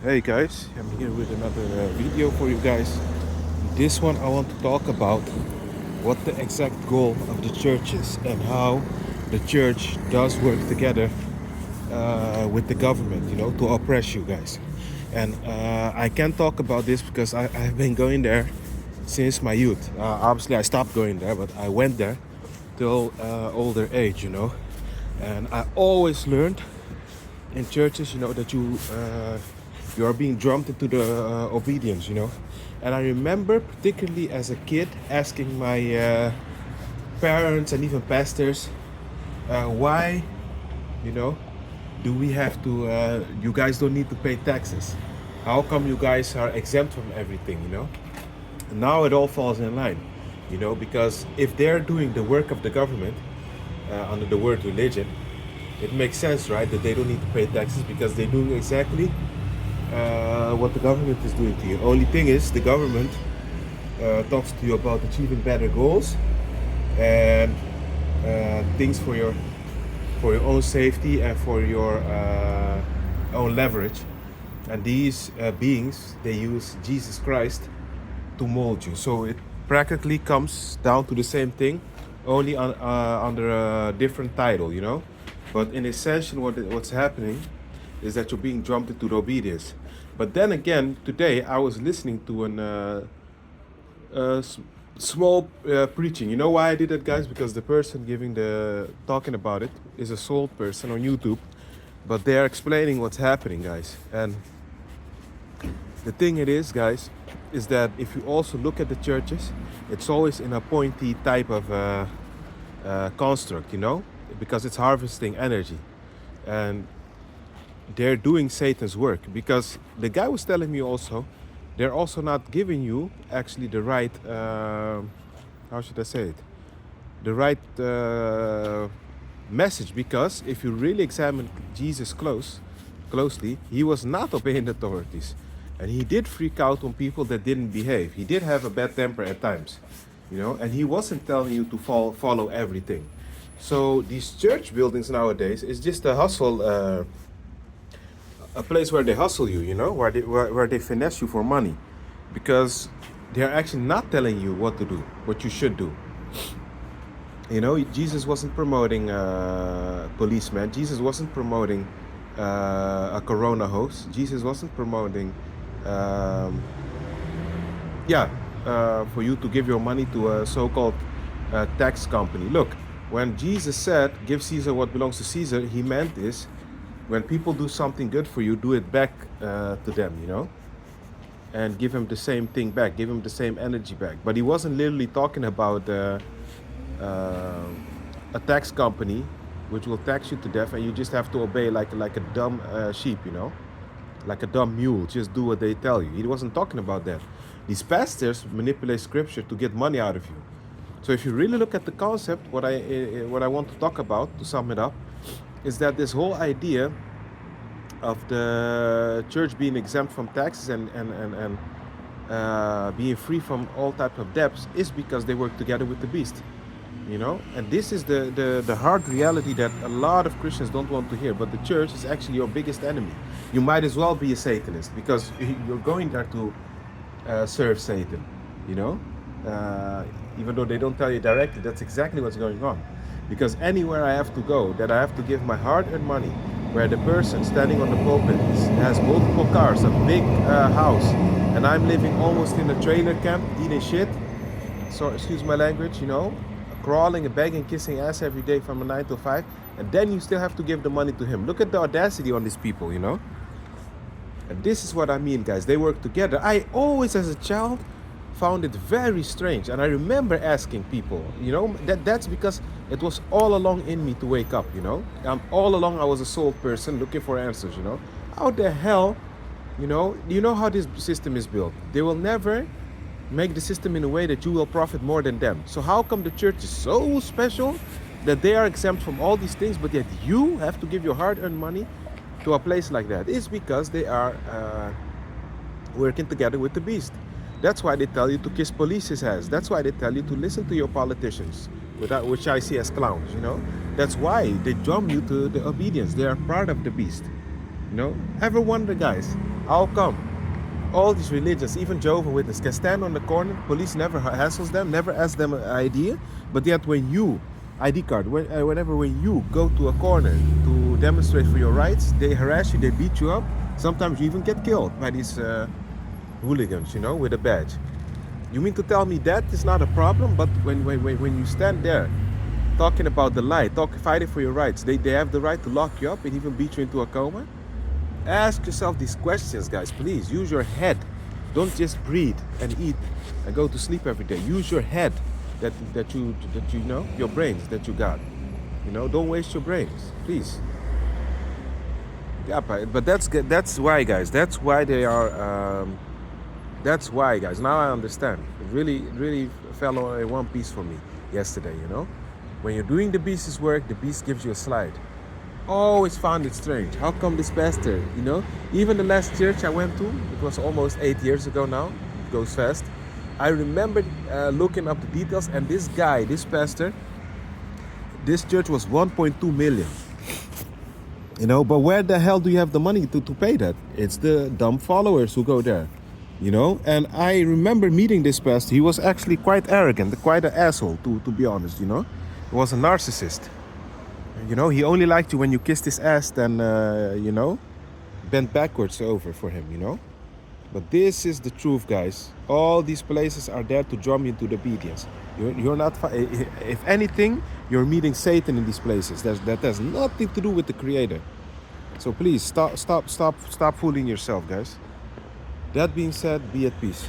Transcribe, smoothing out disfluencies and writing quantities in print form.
Hey guys, I'm here with another video for you guys. This one I want to talk about what the exact goal of the church is and how the church does work together with the government, to oppress you guys. And I can talk about this because I've been going there since my youth. Obviously, I stopped going there, but I went there till older age, And I always learned in churches, that you are being drummed into the obedience, And I remember, particularly as a kid, asking my parents and even pastors, why, you know, do we have to? You guys don't need to pay taxes. How come you guys are exempt from everything, And now it all falls in line, because if they're doing the work of the government under the word religion, it makes sense, right, that they don't need to pay taxes because they're doing exactly what the government is doing to you. Only thing is, the government talks to you about achieving better goals and things for your own safety and for your own leverage. And these beings, they use Jesus Christ to mold you. So it practically comes down to the same thing, only under a different title, But in essential, what's happening is that you're being drummed into the obedience. But then again, today I was listening to small preaching. You know why I did that, guys? Because the person talking about it is a soul person on YouTube, but they are explaining what's happening, guys. And the thing it is, guys, is that if you also look at the churches, it's always in a pointy type of construct, because it's harvesting energy, and they're doing Satan's work. Because the guy was telling me also, they're also not giving you actually the right, how should I say it, the right message. Because if you really examine Jesus closely, he was not obeying the authorities, and he did freak out on people that didn't behave. He did have a bad temper at times, and he wasn't telling you to follow everything. So these church buildings nowadays is just a hustle, a place where they hustle you, where they finesse you for money, because they're actually not telling you what to do, what you should do. Jesus wasn't promoting policemen. Jesus wasn't promoting a corona host. Jesus wasn't promoting, for you to give your money to a so-called tax company. Look, when Jesus said, give Caesar what belongs to Caesar, he meant this: when people do something good for you, do it back to them, and give him the same thing back, give him the same energy back. But he wasn't literally talking about a tax company which will tax you to death, and you just have to obey like a dumb sheep, like a dumb mule. Just do what they tell you. He wasn't talking about that. These pastors manipulate scripture to get money out of you. So if you really look at the concept, what I want to talk about, to sum it up, is that this whole idea of the church being exempt from taxes and being free from all types of debts is because they work together with the beast, And this is the hard reality that a lot of Christians don't want to hear. But the church is actually your biggest enemy. You might as well be a Satanist, because you're going there to serve Satan, even though they don't tell you directly. That's exactly what's going on. Because anywhere I have to go, that I have to give my hard-earned money, where the person standing on the pulpit has multiple cars, a big house, and I'm living almost in a trailer camp, eating shit, so excuse my language, crawling and begging, kissing ass every day from a 9 to 5, and then you still have to give the money to him. Look at the audacity on these people, And this is what I mean, guys. They work together. I always, as a child, found it very strange, and I remember asking people, that's because it was all along in me to wake up, all along I was a soul person looking for answers, How the hell, you know how this system is built? They will never make the system in a way that you will profit more than them. So how come the church is so special that they are exempt from all these things, but yet you have to give your hard-earned money to a place like that? It's because they are working together with the beast. That's why they tell you to kiss police's ass. That's why they tell you to listen to your politicians, which I see as clowns, That's why they drum you to the obedience. They are part of the beast, Ever wonder, guys, How come? All these religions, even Jehovah's Witnesses, can stand on the corner. Police never hassles them, never asks them an ID. But yet, when you ID card, whenever when you go to a corner to demonstrate for your rights, they harass you, they beat you up. Sometimes you even get killed by these hooligans, you know, with a badge. You mean to tell me that is not a problem? But when you stand there talking about the lie, fighting for your rights, they have the right to lock you up and even beat you into a coma? Ask yourself these questions, guys. Please use your head. Don't just breathe and eat and go to sleep every day. Use your head, that you know, your brains that you got. You know, don't waste your brains, please. Yeah, but that's why, guys. That's why they are. That's why, guys. Now I understand. It really fell in one piece for me yesterday. You know, when you're doing the beast's work, the beast gives you a slide. Always found it strange. How come this pastor, you know, even the last church I went to, it was almost 8 years ago now, it goes fast. I remember looking up the details, and this guy, this pastor, this church was 1.2 million. You know, but where the hell do you have the money to pay that? It's the dumb followers who go there, you know. And I remember meeting this pastor. He was actually quite arrogant, quite an asshole, to be honest, you know. He was a narcissist. You know, he only liked you when you kissed his ass, then, you know, bent backwards over for him, you know. But this is the truth, guys. All these places are there to drum you into the obedience. You're not, if anything, you're meeting Satan in these places. That has nothing to do with the Creator. So please, stop fooling yourself, guys. That being said, be at peace.